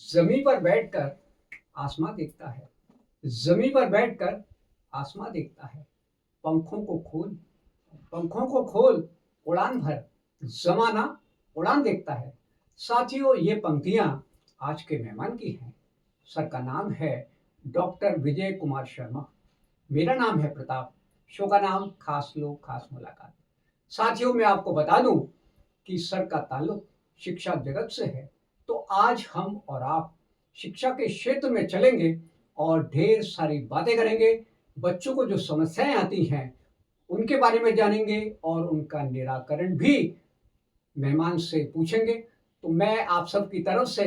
जमीन पर बैठकर आसमां देखता है। जमीन पर बैठकर आसमां देखता है। पंखों को खोल, पंखों को खोल, उड़ान भर। जमाना उड़ान देखता है। साथियों, ये पंक्तियां आज के मेहमान की हैं। सर का नाम है डॉक्टर विजय कुमार शर्मा। मेरा नाम है प्रताप। शो का नाम खास लोग खास मुलाकात। साथियों, मैं आपको बता दूं कि सर का ताल्लुक शिक्षा जगत से है। तो आज हम और आप शिक्षा के क्षेत्र में चलेंगे और ढेर सारी बातें करेंगे। बच्चों को जो समस्याएं आती हैं उनके बारे में जानेंगे और उनका निराकरण भी मेहमान से पूछेंगे। तो मैं आप सबकी तरफ से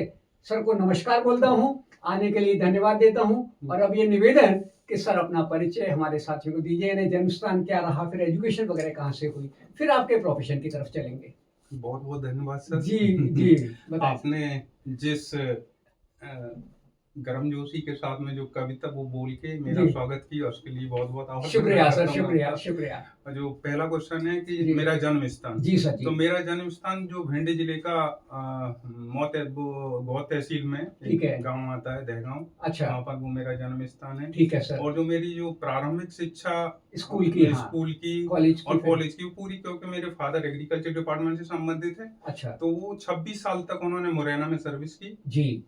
सर को नमस्कार बोलता हूं, आने के लिए धन्यवाद देता हूं। और अब ये निवेदन कि सर अपना परिचय हमारे साथियों को दीजिए, यानी जन्म स्थान क्या रहा, फिर एजुकेशन वगैरह कहाँ से हुई, फिर आपके प्रोफेशन की तरफ चलेंगे। बहुत बहुत धन्यवाद सर। जी जी, बताएं। आपने जिस गर्मजोशी के साथ में जो कविता वो बोल के मेरा जी। स्वागत किया उसके लिए बहुत बहुत आभार शुक्रिया व्यक्त सर, करता हूँ शुक्रिया आपका। शुक्रिया। जो पहला क्वेश्चन है कि जी। मेरा जन्म स्थान। जी सर, जी। तो मेरा जन्म स्थान जो भिंड जिले का गौ तहसील में ठीक है। एक गांव आता है दहगांव। अच्छा। वहाँ पर वो मेरा जन्म स्थान है। ठीक है सर। और जो मेरी जो प्रारंभिक शिक्षा स्कूल की, हाँ, स्कूल की कॉलेज की, और फिर कॉलेज की पूरी, क्योंकि मेरे फादर एग्रीकल्चर डिपार्टमेंट से संबंधित है। अच्छा। तो वो 26 साल तक उन्होंने मुरैना में सर्विस की। जी।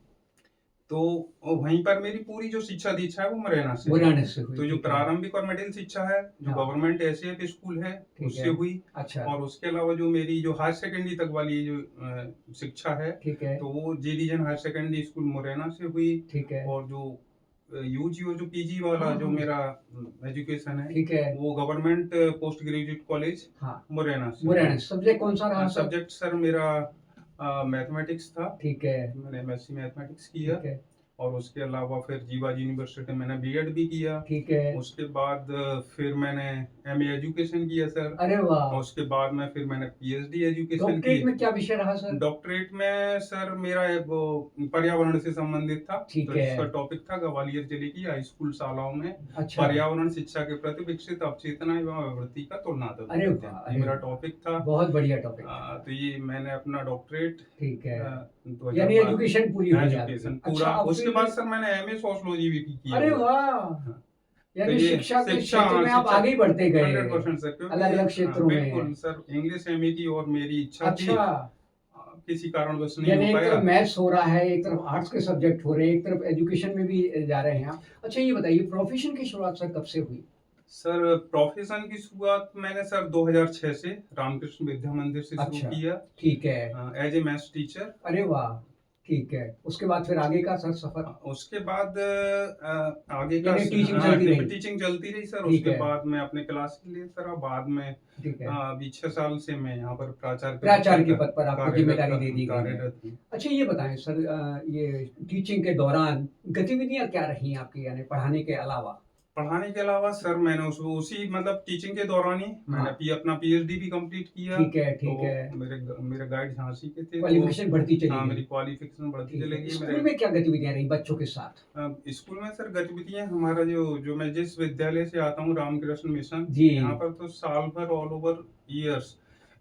तो वहीं पर मेरी पूरी जो शिक्षा दीक्षा है वो मुरैना से है। मुरैना से हुई, तो जो ठीक है। प्रारंभिक और मिडिल शिक्षा है जो हाँ। गवर्नमेंट एसएफ स्कूल है ठीक उससे है। हुई। अच्छा। और उसके अलावा जो मेरी जो हायर सेकेंडरी तक वाली जो शिक्षा है ठीक है। तो वो J division higher secondary school Morena से हुई। ठीक है। और जो यूजी और जो पीजी वाला हाँ, जो हाँ। मेरा एजुकेशन है ठीक है। वो गवर्नमेंट पोस्ट ग्रेजुएट कॉलेज हाँ, मुरैना से मुरैना। सब्जेक्ट कौन सा रहा सर? सब्जेक्ट सर मेरा मैथमेटिक्स था। ठीक है। मैंने एमएससी मैथमेटिक्स किया। ठीक है। और उसके अलावा फिर जीवाजी यूनिवर्सिटी में मैंने बीएड भी किया। ठीक है। उसके बाद फिर मैंने एमए एजुकेशन किया सर। अरे वाह। और उसके बाद में फिर मैंने पीएचडी एजुकेशन की। डॉक्टरेट में क्या विषय रहा सर? डॉक्टरेट में सर मेरा वो पर्यावरण से संबंधित था। ठीक तो है। इसका टॉपिक था ग्वालियर जिले की हाई स्कूल शालाओं में अच्छा। पर्यावरण शिक्षा के प्रति विकसित अवचेतना एवं अभिवृत्ति का तुलनात्मक अरे अध्ययन, वाह, ये अरे मेरा वाह। टॉपिक था। बहुत बढ़िया टॉपिक। तो ये मैंने अपना डॉक्टरेट ठीक है। यानी 2012 एजुकेशन पूरी हो गई आपकी। एजुकेशन अच्छा, पूरा। अब उसके फिर बाद सर मैंने एमए सोशियोलॉजी भी किया अरे हुआ है। वाह। हाँ। तो यानी ये शिक्षा के शिक्षा क्षेत्र में आप आगे ही बढ़ते गए 100% सर, क्योंकि अलग-अलग क्षेत्रों बिल्कुल में। सर इंग्लिश एमए की और मेरी इच्छा थी। अच्छा। किसी कारणवश नहीं यानी हो एक पाया। तरफ मैथ्स हो रहा है, एक तरफ आर्ट्स के सब्जेक्ट हो रहे हैं, एक तरफ एजुकेशन में भी जा रहे हैं आप। अच्छा, ये बताइए प्रोफेशन की शुरुआत सर कब से हुई? सर प्रोफेशन की शुरुआत मैंने सर 2006 से रामकृष्ण विद्या मंदिर से शुरू अच्छा, किया ठीक है। As a maths teacher. अरे वाह! ठीक है। उसके बाद फिर आगे का सर सफर? उसके बाद आगे का यानी टीचिंग चलती रही? टीचिंग चलती रही सर। ठीक उसके है। बाद मैं अपने क्लास लिए सर। बाद में ठीक है। अभी 6 साल से मैं यहाँ पर प्राचार्य के पद पर आपको कार्यरत जिम्मेदारी दे दी गई है। कार्यरत हूँ। अच्छा, ये बताएं सर, ये टीचिंग के दौरान गतिविधियां क्या रही आपकी, यानी पढ़ाने के अलावा? पढ़ाने के अलावा सर मैंने उसी मतलब टीचिंग के दौरान ही मैंने हाँ। अपना पीएचडी भी कंप्लीट किया। ठीक है, ठीक तो है। मेरे गाइड झांसी के थे। क्वालिफिकेशन बढ़ती चली हाँ, गई। मेरी क्वालिफिकेशन बढ़ती ठीक है। चलेगी। स्कूल में क्या गतिविधियां रही बच्चों के साथ? स्कूल में सर गतिविधियां हमारा जो मैं जिस विद्यालय से आता हूँ रामकृष्ण मिशन, जी। यहाँ पर तो साल भर ऑल ओवर ईयर्स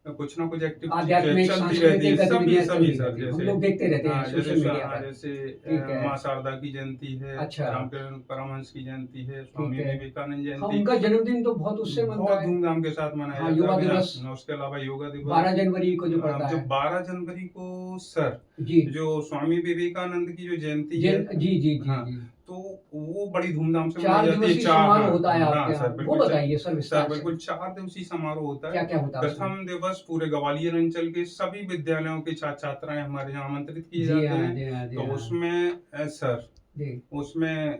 कुछ ना कुछ एक्टिविटी आध्यात्मिक चलती रहती है। सांस्कृतिक सभी गतिविधियां सभी चलती सर रहती हैं। हम जैसे लोग देखते रहते हैं सोशल मीडिया पर। जैसे ठीक है। माँ शारदा की जयंती है। अच्छा। रामकृष्ण परमहंस की जयंती है। ठीक स्वामी है। विवेकानंद हाँ, जयंती उनका जन्मदिन तो बहुत उससे मनता बहुत है। धूमधाम के साथ मनाया हाँ, जाता युवा है। दिवस उसके अलावा योगा दिवस 12 जनवरी को जो पड़ता जो है। 12 जनवरी को सर जी। जो स्वामी विवेकानंद की जो जयंती है। जी जी जी हाँ, जी। तो वो बड़ी धूमधाम से 4 मनाई जाती है। दिवसीय समारोह होता है आपके हाँ यहाँ। सर वो बिल्कुल बताइए सर सर विस्तार से। बिल्कुल 4 दिवसीय समारोह होता है। क्या क्या होता है उसमें? प्रथम दिवस पूरे ग्वालियर अंचल के सभी विद्यालयों के छात्र छात्राएं हमारे यहाँ आमंत्रित किए जी जाते हाँ, हैं। जी हाँ, जी तो हाँ। उसमें सर जी। उसमें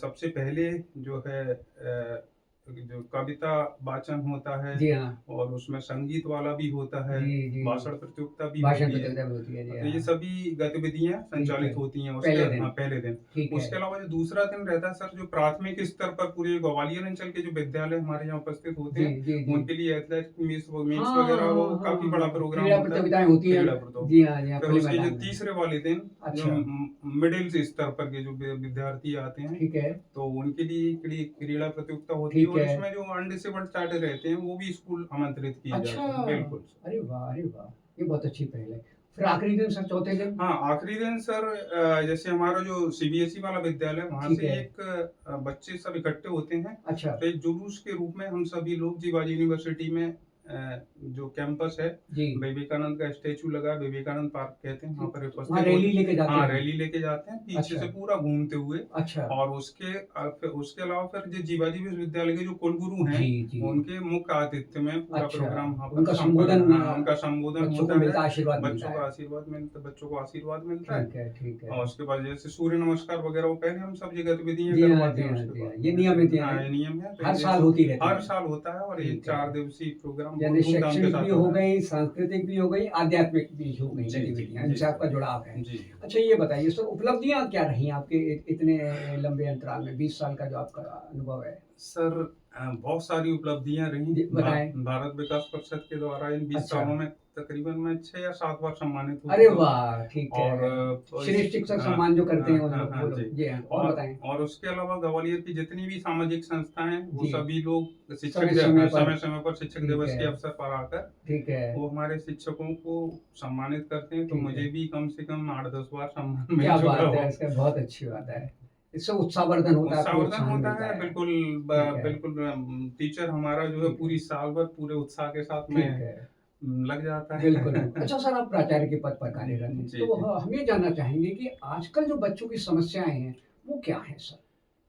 सबसे पहले जो है जो कविता वाचन होता है। जी हाँ। और उसमें संगीत वाला भी होता है। जी, जी। भाषण प्रतियोगिता भी भाषण होती है। प्रतियोगिता भी होती है, जी तो ये हाँ। सभी गतिविधियां ठीक संचालित है। होती हैं पहले उसके दिन। पहले दिन। ठीक है। उसके अलावा जो दूसरा दिन रहता है सर जो प्राथमिक स्तर पर पूरे ग्वालियर अंचल के जो विद्यालय हमारे यहाँ उपस्थित होते जी, हैं जी, जी। उनके लिए एथलेटिक मीट्स हाँ, वगैरह वो हाँ, काफी हाँ, बड़ा हाँ। प्रोग्राम क्रीड़ा होता है। प्रतियोगिताएं होती हैं। क्रीड़ा प्रतियोगिता। जी हाँ, जी हाँ, फिर खुले उसके जो मैदान में। तीसरे वाले दिन जो अच्छा। मिडिल स्तर पर के जो विद्यार्थी आते हैं ठीक है। तो उनके लिए क्रीड़ा प्रतियोगिता होती है। ठीक और है। इसमें जो अनडिसेबल्ड चार्टर रहते हैं वो भी स्कूल आमंत्रित किए अच्छा। जाते हैं। बिल्कुल। अरे वाह, अरे वाह! ये बहुत अच्छी पहल है। फिर आखिरी दिन सर, चौथे दिन? हाँ, आखिरी दिन सर जैसे हमारा जो सीबीएसई वाला विद्यालय है, वहाँ ठीक से है। एक बच्चे सब इकट्ठे होते हैं। अच्छा। तो एक जुलूस के रूप में हम सभी लोग जीवाजी यूनिवर्सिटी में जो कैंपस है, जी। विवेकानंद का स्टैचू लगा है, विवेकानंद पार्क कहते हैं, वहाँ पर वहाँ उपस्थित रैली होते लेके जाते हाँ, हैं? रैली लेके जाते हैं पीछे अच्छा। से पूरा घूमते हुए। अच्छा। और फिर उसके अलावा फिर जो जीवाजी विश्वविद्यालय के जो कुलगुरु हैं, जी, जी। उनके मुख्य आतिथ्य में पूरा अच्छा, प्रोग्राम वहाँ पर उनका संपन्न संबोधन हाँ, उनका संबोधन बच्चों को होता मिलता है। है, आशीर्वाद मिलता बच्चों है। का आशीर्वाद मिलता बच्चों को आशीर्वाद मिलता है। ठीक है, ठीक और है। उसके बाद जैसे सूर्य नमस्कार वगैरह वो पहले हम सब ये गतिविधियां जी हाँ, करवाते जी हैं। हाँ, उसके जी हाँ। बाद ये नियमित है। हाँ, ये नियम है। तो हर ये साल होती रहती हर है। साल होता है और ये ठीक है। 4 दिवसीय प्रोग्राम बहुत यानी धूमधाम के शैक्षणिक साथ भी हो हो रहा है। गई, सांस्कृतिक भी हो गई, आध्यात्मिक भी हो गई जी, जी, गतिविधियां, जी, इनसे आपका सर। जुड़ाव है। जी। अच्छा, ये बताइए सर, उपलब्धियां क्या रही आपके इतने लंबे अंतराल में, 20 साल का जो आपका अनुभव है? सर बहुत सारी उपलब्धियां रही। जी, बताएं। भारत विकास परिषद के द्वारा इन 20 अच्छा। सालों में तकरीबन मैं 6 या 7 बार सम्मानित हो अरे चुका हूँ। वाह, ठीक है। और श्रेष्ठ शिक्षक हाँ, सम्मान जो करते हैं वो हाँ, लोग, हाँ, वो लोग। जी। जी हाँ, और बताएं। और उसके अलावा ग्वालियर की जितनी भी सामाजिक संस्थाएं हैं, वो जी। सभी लोग शिक्षक समय-समय पर। समय समय पर शिक्षक ठीक दिवस है। के अवसर पर आकर ठीक है। वो हमारे शिक्षकों को सम्मानित करते हैं। तो ठीक मुझे है। भी कम से कम 8-10 बार सम्मान मिल क्या चुका बात है, हो। इसका बहुत अच्छी बात है। इससे उत्साहवर्धन होता है, उत्साहवर्धन प्रोत्साहन होता मिलता है, है। बिल्कुल ठीक है। बिल्कुल टीचर हमारा जो है ठीक है। पूरी साल भर पूरे उत्साह के साथ ठीक में है। लग जाता है। बिल्कुल, बिल्कुल। अच्छा सर, आप प्राचार्य के पद पर कार्यरत हैं, जी, तो जी। हम ये जानना चाहेंगे कि आजकल जो बच्चों की समस्याएँ हैं, वो क्या हैं सर?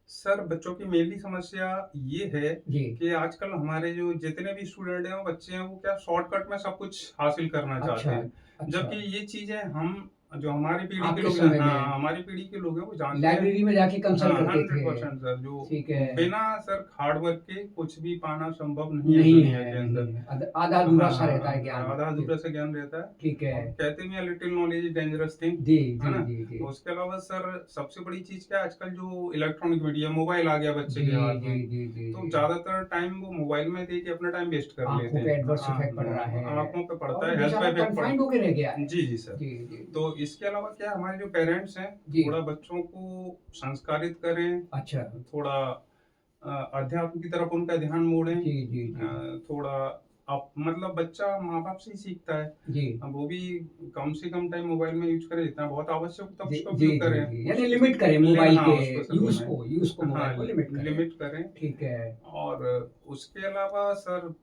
सर बच्चों की मेनली समस्या ये है जी। कि आजकल हमारे जो जितने भी स्टूडेंट हैं वो बच्चे हैं वो क्या शॉर्टकट में सब कुछ हासिल करना चाहते अच्छा, हैं। अच्छा। जबकि ये चीजें हम जो हमारी पीढ़ी के आपके लोग समय हैं हाँ, में हमारी पीढ़ी के लोग हैं वो जानते हैं। लाइब्रेरी में जाके कंसल्ट हाँ, करते थे। 100% सर जो ठीक है। बिना सर हार्ड वर्क के कुछ भी पाना संभव नहीं है नहीं दुनिया है, के नहीं अंदर। है। आधा-अधूरा सा हाँ, रहता है ज्ञान। आधा अधूरा सा ज्ञान रहता है। ठीक है। और कहते भी हैं little knowledge is dangerous thing, जी, है जी, ना? जी, जी। उसके अलावा सर सबसे बड़ी चीज क्या है आजकल जो इलेक्ट्रॉनिक मीडिया मोबाइल आ गया बच्चे जी, के हाथ जी, में, जी, जी, तो जी। ज्यादातर टाइम वो मोबाइल में दे के अपना टाइम वेस्ट कर लेते आँखों पे हैं। एडवर्स इफ़ेक्ट पड़ रहा है। आंखों पे और पड़ता वो है, हेल्थ पे बेचारा इफेक्ट कन्फाइंड पड़ता होके रह गया है। है। जी, जी सर। जी, जी, जी। तो इसके अलावा क्या हमारे जो पेरेंट्स हैं जी। थोड़ा बच्चों को संस्कारित करें, अच्छा। थोड़ा अध्यात्म की तरफ उनका ध्यान मोड़ें। जी, जी, जी। थोड़ा आप मतलब बच्चा माँ बाप से ही सीखता है। जी। अब वो भी कम से कम टाइम मोबाइल में यूज करे, जितना बहुत आवश्यक हो तब जी, उसका जी, उपयोग जी, करें। जी। यानी लिमिट करें मोबाइल हाँ, के उसको सर यूज़ मैं को, हाँ, मोबाइल को लिमिट करें। लिमिट करें। ठीक है। और उसके अलावा सर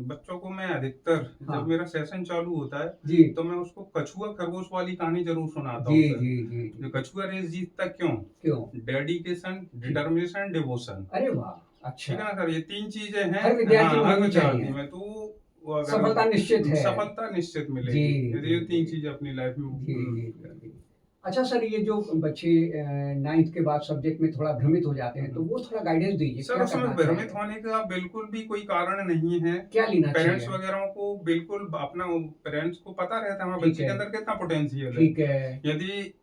बच्चों को मैं अधिकतर हाँ। जब मेरा सेशन चालू होता है जी। तो मैं उसको कछुआ खरगोश वाली कहानी जरूर सुनाता जी, हूँ सर। जी, जी, जो जी। कछुआ रेस जीतता क्यों? क्यों? डेडिकेशन, जी। Determination, devotion. अरे वाह! ठीक है अच्छा। ना सर, ये 3 चीजें हैं। हर विद्यार्थी में हाँ, हर होनी विद्यार्थी चाहिए। में तो वो अगर सफलता निश्चित है। सफलता निश्चित जी, मिलेगी यदि ये जी, 3 जी। चीजें अपनी लाइफ में जी, जी, जी, जी। अच्छा सर, ये जो बच्चे 9th के बाद सब्जेक्ट में थोड़ा भ्रमित हो जाते हैं, तो वो थोड़ा गाइडेंस दीजिए, सर क्या उसमें करना भ्रमित चाहिए? होने का बिल्कुल भी कोई कारण नहीं है। क्या लेना पेरेंट्स चाहिए? वगैरह को बिल्कुल अपना पेरेंट्स को पता रहता है हमारे ठीक बच्चे के है। अंदर कितना पोटेंशियल है। ठीक है। यदि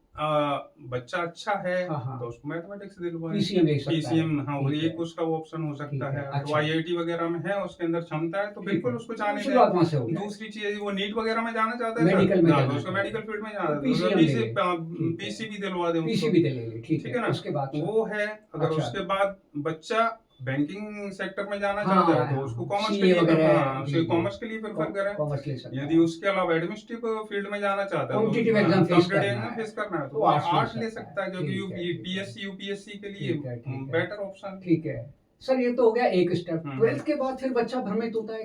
बच्चा अच्छा है हाँ, हाँ। तो उसको मैथमेटिक्स दिलवाएं। पीसीएम ले सकता है। पीसीएम हाँ, वो ठीक एक है। उसका वो ऑप्शन हो ठीक सकता है। है। अगर वो अच्छा। आईआईटी वगैरह में है उसके अंदर क्षमता है तो ठीक बिल्कुल है। उसको जाने दें। शुरुआत वहाँ से हो जाए। दूसरी चीज यदि वो नीट वगैरह में जाना चाहता है मेडिकल में सर, हाँ, जाना तो उसको चाहता है। मेडिकल फील्ड में तो जाना है पीसीएम ले ले। ठीक है। पीसी भी दिलवा दें पीसी उसको। भी दे लेंगे, ठीक ठीक है। है ना? उसके बाद सर? वो है। अगर अच्छा। उसके बाद बच्चा बैंकिंग सेक्टर में जाना हाँ, चाहता है हाँ, तो उसको हाँ। कॉमर्स के सीए लिए वगैरह हाँ, जी, उसे जी। कॉमर्स के लिए प्रेफर करें। कॉमर्स ले सकता यदि है। उसके अलावा एडमिनिस्ट्रेटिव फील्ड में जाना चाहता है कॉम्पिटिटिव एग्जाम फेस कॉम्पिटिटिव करना एग्जाम है, फेस करना है तो तो वो आर्ट्स आर्ट ले सकता है क्योंकि ठीक है, ठीक है। पीएससी यूपीएससी के लिए ठीक है, ठीक है। Better option. ठीक है। सर, ये तो हो गया एक स्टेप। हम्म। 12th के बाद फिर बच्चा भ्रमित होता है,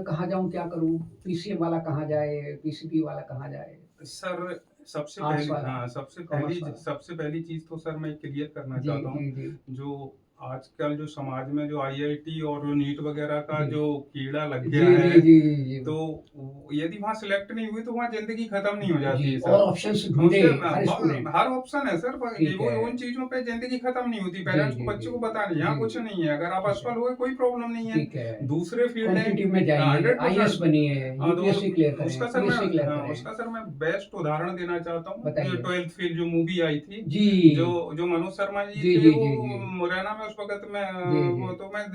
कहाँ जाऊँ, क्या करूँ? पीसीएम वाला कहाँ जाए, पीसीबी वाला कहाँ जाए? सर सबसे आर्ट्स पहली वाला, हाँ कॉमर्स वाला। सबसे पहली चीज तो सर मैं क्लियर करना जी, चाहता हूँ। जी, जी। जो आजकल जो समाज में जो आईआईटी और नीट वगैरह का जी। जो कीड़ा लग जी, गया है जी, जी, जी, जी। तो यदि वहाँ सिलेक्ट नहीं हुई तो वहाँ जिंदगी खत्म नहीं हो जाती जी, है और सर। ऑप्शंस ढूँढे उसके हर स्टूडेंट। हर ऑप्शन है सर, पर ठीक वो है। उन चीजों पे जिंदगी खत्म नहीं होती। जी, पेरेंट्स को जी, बच्चों जी। को पता नहीं यहाँ जी, कुछ जी। नहीं है। अगर आप ठीक असफल है। हुए कोई प्रॉब्लम नहीं है। ठीक है। दूसरे फील्ड है कॉम्पिटिटिव में जाइए, 100% आईएएस बनिए, हाँ, तो यूपीएससी क्लियर करें, उसका सर पीएससी क्लियर मैं करें। उसका सर मैं बेस्ट उदाहरण देना चाहता हूँ। बताइए। जो 12th फेल जो मूवी आई थी जी। जो मनोज शर्मा जी जी, थे जी, वो जी, जी। मुरैना में उस वक्त में जी, जी। वो तो मैं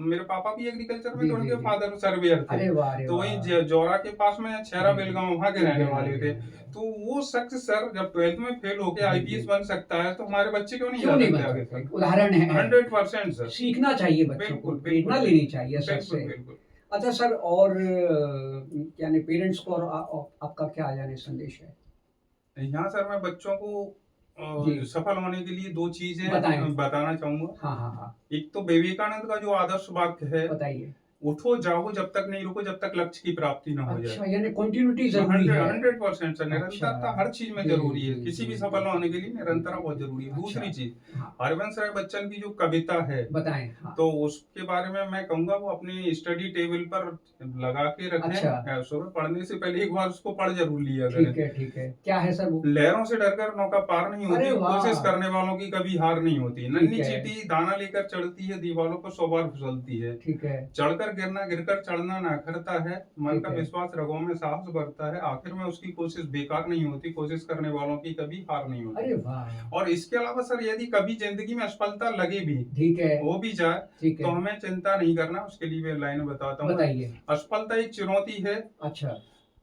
मेरे पापा भी एग्रीकल्चर में जी, तो जी, उनके जी। फादर सर्वेयर थे। अरे वाह! अरे तो वाह! वहीं जौरा के पास में छेरा जी, जी। बेलगांव वहाँ के जी, रहने जी, वाले जी, थे। जी, जी। तो वो शख्स सर जब 12th में फेल होके जी, आईपीएस जी। बन सकता है तो हमारे बच्चे क्यों नहीं क्यों जा नहीं सकते बन आगे सकते? सर? उदाहरण है। 100% सर। सीखना चाहिए बच्चों को, बिल्कुल प्रेरणा बिल्कुल लेनी चाहिए सर बिल्कुल से। बिल्कुल। अच्छा सर, और यानी पेरेंट्स को और आपका क्या यानी संदेश है? यहाँ सर मैं बच्चों को जी। सफल होने के लिए 2 चीज़ें बताएँ। बताना चाहूँगा। हाँ, हाँ, हाँ। एक तो विवेकानंद का जो आदर्श वाक्य है, बताइए। उठो जागो जब तक नहीं रुको जब तक लक्ष्य की प्राप्ति ना हो जाए। अच्छा, यानी कंटिन्यूटी ज़रूरी 100 है। 100% सर, अच्छा। निरंतरता हर चीज़ में जी, ज़रूरी है। जी, किसी जी, भी जी, सफल होने जी। के लिए निरंतरता बहुत ज़रूरी है। अच्छा। दूसरी चीज़, हाँ, हरिवंश राय बच्चन की जो कविता है, बताएँ। हाँ। तो उसके बारे में मैं कहूँगा वो अपनी स्टडी टेबल पर लगा के रखें। अच्छा। सुबह पढ़ने से पहले एक बार उसको पढ़ ज़रूर लिया करें। ठीक है, ठीक है। क्या है सर वो? लहरों से डरकर नौका पार नहीं अरे होती, कोशिश वाह! करने वालों की कभी हार नहीं होती। ठीक नन्ही है, चींटी दाना लेकर चढ़ती है, दीवारों पर 100 बार फिसलती है। ठीक है, चढ़कर गिरना, गिरकर चढ़ना ना करता है। मन ठीक का है। विश्वास रगों में साहस बढ़ता है। आखिर में उसकी कोशिश बेकार नहीं होती, कोशिश करने वालों की कभी हार नहीं होती। अरे वाह! और इसके अलावा सर यदि कभी ज़िंदगी में असफलता लगे भी, ठीक है, हो भी जाए, ठीक तो है। हमें चिंता नहीं करना। उसके लिए मैं लाइन बताता हूँ। बताइए। असफलता एक चुनौती है, अच्छा,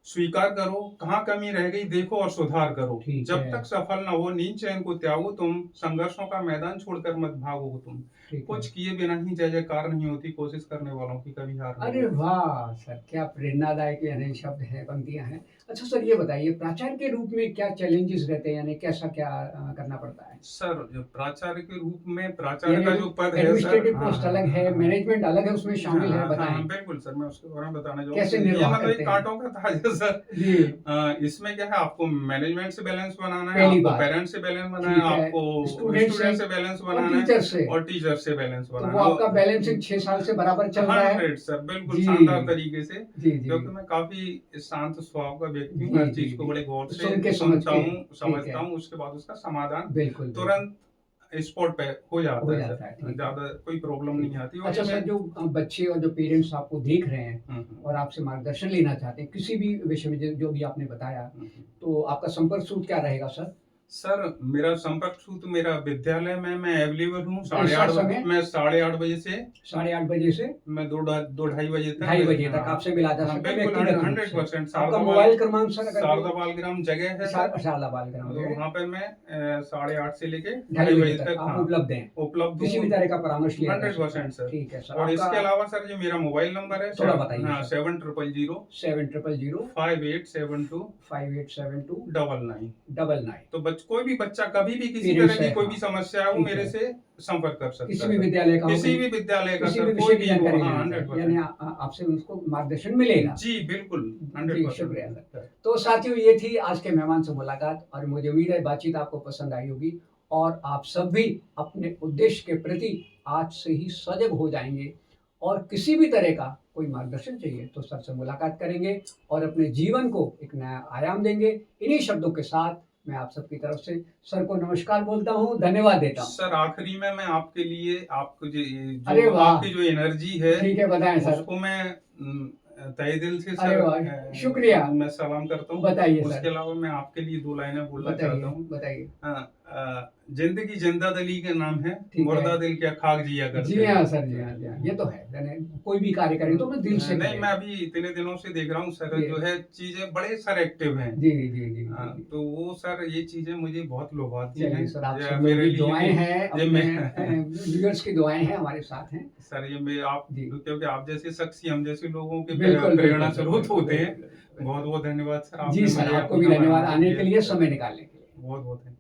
स्वीकार करो, कहाँ कमी रह गई देखो और सुधार करो। ठीक जब है, तक सफल न हो नींद चैन को त्यागो तुम, संघर्षों का मैदान छोड़कर मत भागो तुम। ठीक है। कुछ किए बिना ही जय जयकार नहीं होती, कोशिश करने वालों की कभी हार नहीं अरे होती। वाह! सर, क्या प्रेरणादायक यानी शब्द हैं, पंक्तियाँ हैं। अच्छा सर, ये बताइए प्राचार्य के रूप में क्या चैलेंजेस रहते हैं, यानी कैसा क्या करना पड़ता है? सर, जो प्राचार्य के रूप में प्राचार्य यानी का जो पद है सर, एडमिनिस्ट्रेटिव हाँ, पोस्ट हाँ, अलग है, हाँ, हाँ। मैनेजमेंट अलग है, उसमें शामिल है, हाँ, बताएँ। हाँ, बिल्कुल सर, मैं उसके बारे में बताना चाहूँगा। कैसे ये निर्वाह मतलब करते एक हैं? काँटों का ताज है सर। जी, इसमें क्या है, आपको मैनेजमेंट से बैलेंस बनाना है, पहली आपको बात। पेरेंट्स से बैलेंस बनाना ठीक है, है, आपको स्टूडेंट स्टूडेंट से से बैलेंस और बनाना है टीचर से। और टीचर से बैलेंस तो बनाना वो है। आपका बैलेंसिंग 6 साल से बराबर चल रहा है? 100 सर, बिल्कुल जी। शानदार तरीके से। जी, जी। क्योंकि मैं काफ़ी शांत स्वभाव का व्यक्ति हूँ, जी, हर जी, चीज़ को जी। बड़े गौर से सुन के समझ सुनता के, हूँ, ठीक है। समझता हूँ, उसके बाद उसका समाधान बिल्कुल, बिल्कुल। तुरंत स्पॉट पे हो हो जाता है जाता है, सर। ठीक है, ज़्यादा कोई प्रॉब्लम ठीक नहीं है। आती और अच्छा ये सर, मैं जो बच्चे और जो पेरेंट्स आपको देख रहे हैं हुँ, और आपसे मार्गदर्शन लेना चाहते हैं, किसी भी विषय में जो भी आपने बताया, हुँ। तो आपका संपर्क सूत्र क्या रहेगा सर? सर, मेरा संपर्क सूत्र मेरा विद्यालय में मैं अवेलेबल हूँ कैसा समय? मैं 8:30 बजे से 8:30 बजे से मैं 2 ढाई बजे तक। 2:30 बजे तक हाँ, आपसे मिला जा हाँ, सकता है बिल्कुल व्यक्तिगत रूप से। 100% आपका मोबाइल क्रमांक सर अगर शारदा कोई बालग्राम जगह है सर। शारदा बालग्राम तो है, वहाँ पे मैं 8:30 से लेके 2:30 ढाई बजे बजे तक तक आप हाँ, उपलब्ध हैं। उपलब्ध किसी भी हूँ। तरह का परामर्श लिया जा सकता है। 100% सर। ठीक है सर, और इसके आपका अलावा सर जो मेरा मोबाइल नंबर है थोड़ा बताइए हाँ, सर। 7000 7000 5872 5872 99। 99। तो कोई भी बच्चा कभी भी किसी पेरेंट्स तरह की है, कोई हाँ, भी समस्या है वो ठीक मेरे है। से संपर्क कर सकता किसी है भी सर। विद्यालय का हो, किसी भी विद्यालय का किसी सर, भी कोई विषय की भी हो, जानकारी हाँ, लेना चाहे, यानी 100%। आपसे उसको मार्गदर्शन मिलेगा। जी, बिल्कुल, जी, शुक्रिया 100%। सर। तो साथियों, ये थी आज के मेहमान से मुलाकात और मुझे उम्मीद है बातचीत आपको पसंद आई होगी और आप सब भी अपने उद्देश्य के प्रति आज से ही सजग हो जाएँगे और किसी भी तरह का कोई मार्गदर्शन चाहिए तो सर से मुलाकात करेंगे और अपने जीवन को एक नया आयाम देंगे। इन्हीं शब्दों के साथ मैं आप सबकी तरफ से सर को नमस्कार बोलता हूँ, धन्यवाद देता हूँ। सर, आखिरी में मैं आपके लिए आपको अरे जो वाह! आपकी जो एनर्जी है ठीक है, बताएँ सर। उसको मैं तहे दिल से अरे सर वाह! शुक्रिया। मैं सलाम करता हूँ। बताइए उसके सर। अलावा मैं आपके लिए 2 लाइनें बोलना बताइए, चाहता हूँ। बताइए। जिंदगी जिंदा दिली के नाम है, ठीक है। मुर्दा दिल क्या खाक जिया करते जी हाँ हैं। सर, जी हाँ, जी हाँ। ये तो है, यानी कोई भी कार्य करें तो अपने दिल से नहीं, करें। मैं अभी इतने दिनों से देख रहा हूँ सर, जी। जो है चीजें बड़े सर एक्टिव हैं। जी, जी, जी, जी, जी। तो वो सर ये चीजें मुझे बहुत लुभाती चलिए हैं। सर, आप ये सब मेरे लोगों की लिए दुआएँ भी- हैं, ये अपने मैं व्यूअर्स की दुआएँ हैं, हमारे साथ हैं। सर ये मैं आप जी। क्योंकि आप जैसे शख्स ही हम जैसे लोगों के बिल्कुल, प्रेरणा बिल्कुल, स्रोत बिल्कुल, होते हैं। बिल्कुल, बिल्कुल। बहुत बहुत धन्यवाद सर, जी आपने सर, मुझे आपको अपना भी धन्यवाद मेहमान आने के किया। लिए, समय निकालने के लिए। बहुत बहुत धन्यवाद।